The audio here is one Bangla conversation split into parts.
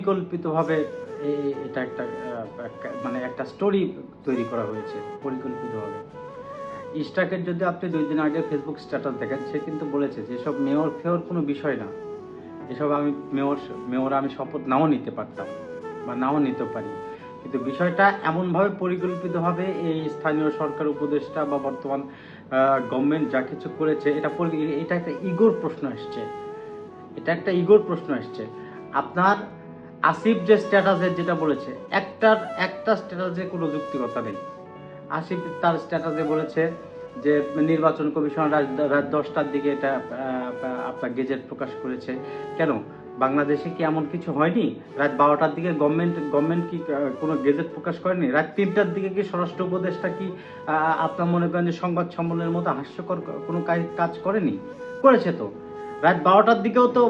পরিকল্পিতভাবে এটা একটা মানে একটা স্টোরি তৈরি করা হয়েছে পরিকল্পিতভাবে। ইশরাকের যদি আপনি 2 দিন আগে ফেসবুক স্ট্যাটাস দেখেন, সে কিন্তু বলেছে যে এসব মেয়র ফেয়র কোনো বিষয় না, এসব আমি মেয়র আমি শপথ নাও নিতে পারতাম বা নাও নিতে পারি, কিন্তু বিষয়টা এমনভাবে পরিকল্পিতভাবে এই স্থানীয় সরকার উপদেষ্টা বা বর্তমান গভর্নমেন্ট যা কিছু করেছে, এটা একটা ইগোর প্রশ্ন আসছে, এটা একটা ইগোর প্রশ্ন আসছে। আপনার আসিফ যে স্ট্যাটাসে যেটা বলেছে, একটা স্ট্যাটাসে কোনো যুক্তিকতা নেই। আসিফ তার স্ট্যাটাসে বলেছে যে নির্বাচন কমিশন রাত 10টার দিকে এটা আপনার গেজেট প্রকাশ করেছে। কেন, বাংলাদেশে কি এমন কিছু হয়নি? রাত 12টার দিকে গভর্নমেন্ট কি কোনো গেজেট প্রকাশ করেনি? রাত 3টার দিকে কি স্বরাষ্ট্র উপদেষ্টা কি আপনার মনে করেন যে সংবাদ সম্মেলনের মতো হাস্যকর কোনো কাজ করেনি? করেছে তো। রাত 12টার দিকেও তো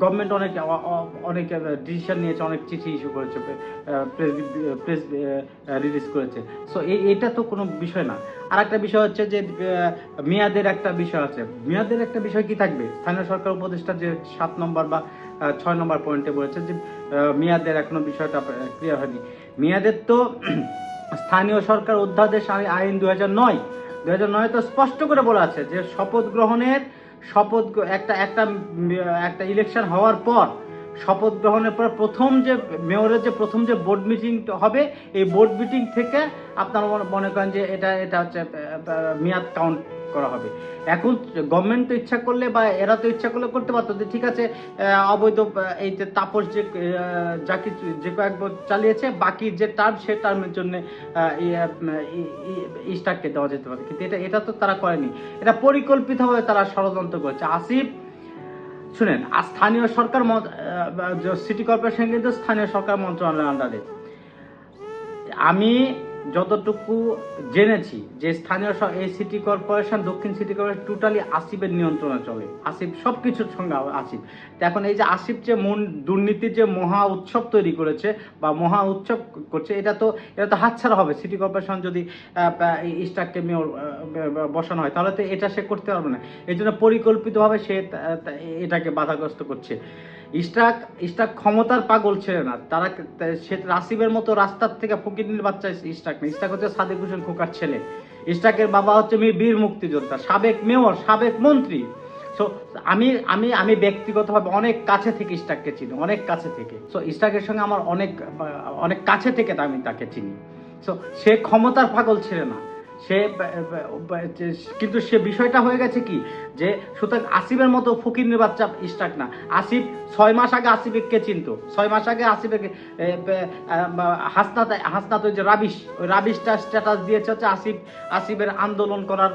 গভর্নমেন্ট অনেক ডিসিশন নিয়েছে, অনেক চিঠি ইস্যু করেছে, প্রেস রিলিজ করেছে। সো এটা তো কোনো বিষয় না। আর একটা বিষয় হচ্ছে যে মেয়াদের একটা বিষয় আছে। মেয়াদের একটা বিষয় কি থাকবে? স্থানীয় সরকার উপদেষ্টা যে 7 নম্বর বা 6 নম্বর পয়েন্টে বলেছে যে মেয়াদের এখনো বিষয়টা ক্লিয়ার হয়নি। মেয়াদের তো স্থানীয় সরকার অধ্যাদেশ আইন 2009 তো স্পষ্ট করে বলা আছে যে একটা ইলেকশন হওয়ার পর, শপথ গ্রহণের পর মেয়রের প্রথম যে বোর্ড মিটিং হবে, এই বোর্ড মিটিং থেকে আপনারা মনে করেন যে এটা হচ্ছে মেয়াদ কাউন্ট করা হবে। এখন গভর্নমেন্ট তো ইচ্ছা করলে বা এরা তো ইচ্ছা করলে করতে পারতো যে ঠিক আছে, অবৈধ এই যে তাপস যা কিছু যে কয়েকবার চালিয়েছে, বাকি যে টার্ম সে টার্মের জন্য ইস্টাককে দেওয়া যেতে পারে, কিন্তু এটা তো তারা করেনি। এটা পরিকল্পিতভাবে তারা ষড়যন্ত্র করেছে। আসিফ শুনেন, স্থানীয় সরকার সিটি কর্পোরেশন কিন্তু স্থানীয় সরকার মন্ত্রণালয়ের আন্ডারে। আমি যতটুকু জেনেছি যে এই সিটি কর্পোরেশন, দক্ষিণ সিটি কর্পোরেশন টোটালি আসিফের নিয়ন্ত্রণে চলে। আসিফ সব কিছুর সঙ্গে আসিফ। তো এখন এই যে আসিফ যে দুর্নীতির যে মহা উৎসব তৈরি করেছে বা মহা উৎসব করছে, এটা তো হাতছাড়া হবে। সিটি কর্পোরেশন যদি ইস্টাককে মেয়র বসানো হয়, তাহলে তো এটা সে করতে পারবে না। এই জন্য পরিকল্পিতভাবে সে এটাকে বাধাগ্রস্ত করছে। ইস্টাক ক্ষমতার পাগল ছেড়ে না, সে রাসিবের মতো রাস্তার থেকে ফকিরনির বাচ্চা ইস্টাক না। ইস্টাক হচ্ছে সাদেক হোসেন খোকার ছেলে। ইস্টাকের বাবা হচ্ছে বীর মুক্তিযোদ্ধা, সাবেক মেয়র, সাবেক মন্ত্রী। সো আমি ব্যক্তিগতভাবে অনেক কাছে থেকে ইস্টাককে চিনি, অনেক কাছে থেকে। সো ইস্টাকের সঙ্গে আমার অনেক কাছে থেকে আমি তাকে চিনি। সো সে ক্ষমতার পাগল ছেড়ে না। কিন্তু সে বিষয়টা হয়ে গেছে কি, যে সুতরাং আসিফের মতো ফকিরের বাচ্চা ইস্টাক না। আসিফ 6 মাস আগে আসিফকে চিনত। 6 মাস আগে আসিফকে হাসনাত ওই যে রাবিশটা স্ট্যাটাস দিয়েছে হচ্ছে আসিফের আন্দোলন করার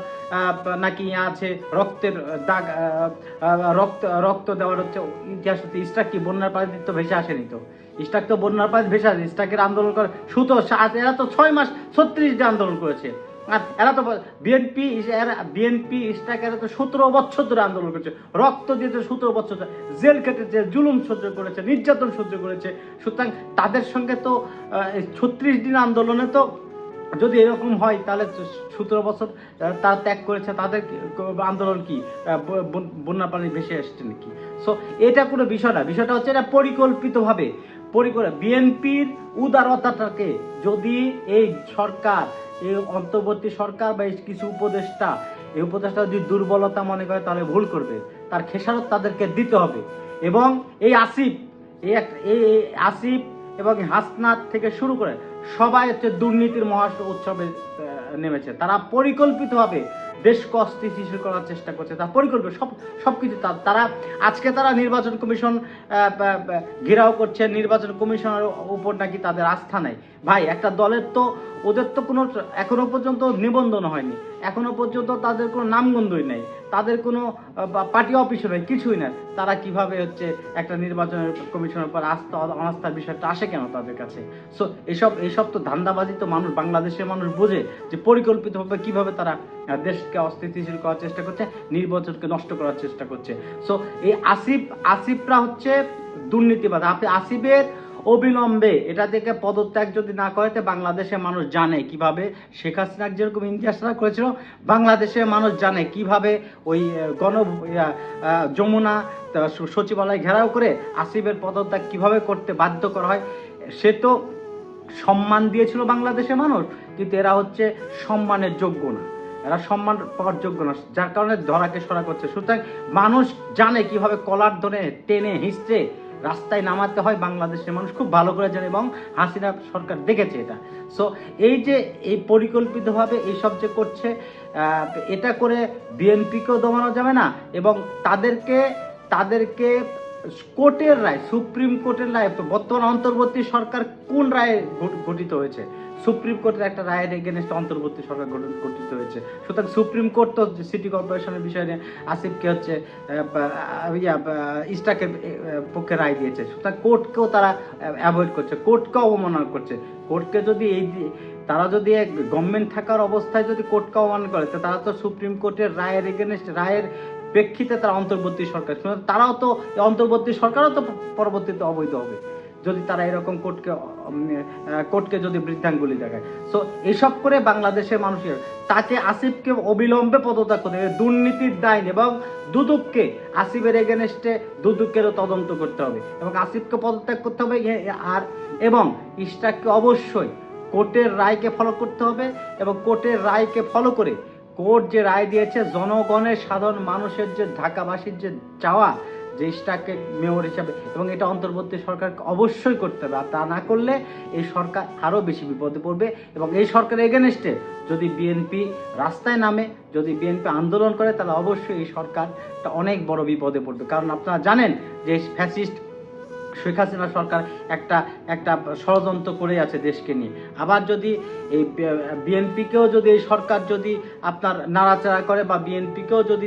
নাকি আছে, রক্তের দাগ, রক্ত দেওয়ার হচ্ছে ইতিহাস হচ্ছে। ইস্টাক কি বন্যার পানি তো ভেসে আসেনি তো। ইস্টাক তো বন্যার পানি ভেসে আসে। ইস্টাকের আন্দোলন করে এরা তো 6 মাস 36 দিন আন্দোলন করেছে। আর এরা তো বিএনপি ইস্টাক এরা তো 17 বছর ধরে আন্দোলন করেছে, রক্ত দিয়েছে 17 বছর, জেল কেটেছে, জুলুম সহ্য করেছে, নির্যাতন সহ্য করেছে। সুতরাং তাদের সঙ্গে তো 36 দিন আন্দোলনে তো যদি এরকম হয়, তাহলে 17 বছর তারা ত্যাগ করেছে, তাদের আন্দোলন কি বন্যা পানি ভেসে আসছে নাকি? সো এটা কোনো বিষয় না। বিষয়টা হচ্ছে এটা পরিকল্পিতভাবে বিএনপির উদারতাটাকে যদি এই সরকার, এই অন্তর্বর্তী সরকার বা কিছু উপদেষ্টা যদি দুর্বলতা মনে করে, তাহলে ভুল করবে। তার খেসারত তাদেরকে দিতে হবে। এবং এই আসিফ এবং হাসনাত থেকে শুরু করে সবাই হচ্ছে দুর্নীতির মহা উৎসবে নেমেছে। তারা পরিকল্পিতভাবে দেশকে অস্থিতিশীল করার চেষ্টা করছে। তারা সবকিছু আজকে তারা নির্বাচন কমিশন ঘেরাও করছে, নির্বাচন কমিশনের উপর নাকি তাদের আস্থা নাই। ভাই, একটা দলের তো ওদের তো কোনো এখনো পর্যন্ত নিবন্ধন হয়নি, এখনো পর্যন্ত তাদের কোনো নামগন্ধই নেই, তাদের কোনো পার্টি অফিসও নেই, কিছুই না। তারা কিভাবে হচ্ছে একটা নির্বাচনের কমিশনের উপর অনাস্থার বিষয়টা আসে কেন তাদের কাছে? সো এইসব তো ধান্দাবাজি তো বাংলাদেশের মানুষ বোঝে, যে পরিকল্পিতভাবে কিভাবে তারা দেশকে অস্থিতিশীল করার চেষ্টা করছে, নির্বাচনকে নষ্ট করার চেষ্টা করছে। সো এই আসিফরা হচ্ছে দুর্নীতিবাদ। আসিফের অবিলম্বে এটা থেকে পদত্যাগ যদি না করে, বাংলাদেশের মানুষ জানে কিভাবে শেখ হাসিনা যেরকম ইন্ডিয়া করেছিল, বাংলাদেশের মানুষ জানে কিভাবে ওই যমুনা সচিবালয় ঘেরাও করে আসিফের পদত্যাগ কিভাবে করতে বাধ্য করা হয়। সে তো সম্মান দিয়েছিল বাংলাদেশের মানুষ, কিন্তু এরা হচ্ছে সম্মানের যোগ্য না, এরা সম্মান পাওয়ার যোগ্য না, যার কারণে ধরাকে সরা করছে। সুতরাং মানুষ জানে কিভাবে কলার ধরে টেনে হিঁচড়ে রাস্তায় নামাতে হয়, বাংলাদেশের মানুষ খুব ভালো করে জানে এবং হাসিনা সরকার দেখেছে এটা। সো এই যে এই পরিকল্পিতভাবে এইসব যে করছে, এটা করে বিএনপিকেও দমানো যাবে না এবং তাদেরকে কোর্টের রায়, সুপ্রিম কোর্টের রায়, বর্তমান অন্তর্বর্তী সরকার কোন রায়ে গঠিত হয়েছে? সুপ্রিম কোর্টের একটা রায়ের এগেনস্টে অন্তর্বর্তী সরকার গঠিত হয়েছে। সুতরাং সুপ্রিম কোর্ট তো সিটি কর্পোরেশনের বিষয়ে নিয়ে আসিফকে হচ্ছে ইস্টাকের পক্ষে রায় দিয়েছে। সুতরাং কোর্টকেও তারা অ্যাভয়েড করছে, কোর্টকে অবমাননা করছে। কোর্টকে যদি তারা যদি গভর্নমেন্ট থাকার অবস্থায় যদি কোর্টকে অবমাননা করে, তারা তো সুপ্রিম কোর্টের রায়ের এগেনস্ট, রায়ের প্রেক্ষিতে তারা অন্তর্বর্তী সরকার, তারাও তো অন্তর্বর্তী সরকারও তো পরবর্তীতে অবৈধ হবে যদি তারা এরকম কোর্টকে যদি বৃদ্ধাঙ্গুলি দেখায়। সো এসব করে বাংলাদেশের মানুষের তাকে আসিফকে অবিলম্বে পদত্যাগ করতে হবে, দুর্নীতির দায় এবং দুদককে আসিফের এগেনস্টে দুদকেরও তদন্ত করতে হবে এবং আসিফকে পদত্যাগ করতে হবে। এবং ইশরাককে অবশ্যই কোর্টের রায়কে ফলো করতে হবে এবং কোর্টের রায়কে ফলো করে কোর্ট যে রায় দিয়েছে, জনগণের সাধারণ মানুষের যে ঢাকাবাসীর যে চাওয়া যে ইশরাককে মেয়র হিসাবে, এবং এটা অন্তর্বর্তী সরকারকে অবশ্যই করতে হবে। আর তা না করলে এই সরকার আরও বেশি বিপদে পড়বে এবং এই সরকারের এগেনস্টে যদি বিএনপি রাস্তায় নামে, যদি বিএনপি আন্দোলন করে, তাহলে অবশ্যই এই সরকারটা অনেক বড় বিপদে পড়বে। কারণ আপনারা জানেন যে ফ্যাসিস্ট শেখ হাসিনা সরকার একটা ষড়যন্ত্র করে আছে দেশকে নিয়ে। আবার যদি এই বিএনপিকেও যদি এই সরকার যদি আপনার নাড়াচাড়া করে বা বিএনপিকেও যদি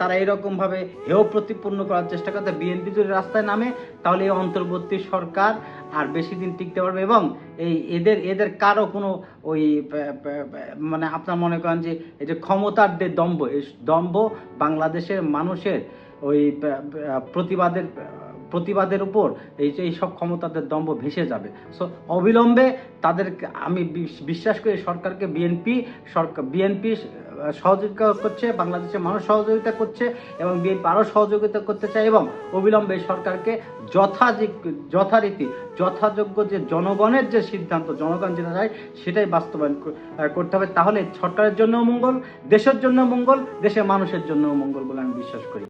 তারা এরকমভাবে হেয় প্রতিপন্ন করার চেষ্টা করে, বিএনপি যদি রাস্তায় নামে, তাহলে এই অন্তর্বর্তী সরকার আর বেশি দিন টিকতে পারবে এবং এদের কারো কোনো ওই মানে আপনার মনে করেন যে এই যে ক্ষমতার যে দম্ভ, এই দম্ভ বাংলাদেশের মানুষের ওই প্রতিবাদের উপর এই সব ক্ষমতাদের দম্ভ ভেসে যাবে। সো অবিলম্বে তাদেরকে আমি বিশ্বাস করি সরকারকে বিএনপি সহযোগিতা করছে, বাংলাদেশের মানুষ সহযোগিতা করছে এবং বিএনপি আরও সহযোগিতা করতে চায় এবং অবিলম্বে সরকারকে যথারীতি যথাযোগ্য যে জনগণের যে সিদ্ধান্ত, জনগণ যেটা চায় সেটাই বাস্তবায়ন করতে হবে। তাহলে সরকারের জন্য মঙ্গল, দেশের জন্য মঙ্গল, দেশের মানুষের জন্য মঙ্গল বলে আমি বিশ্বাস করি।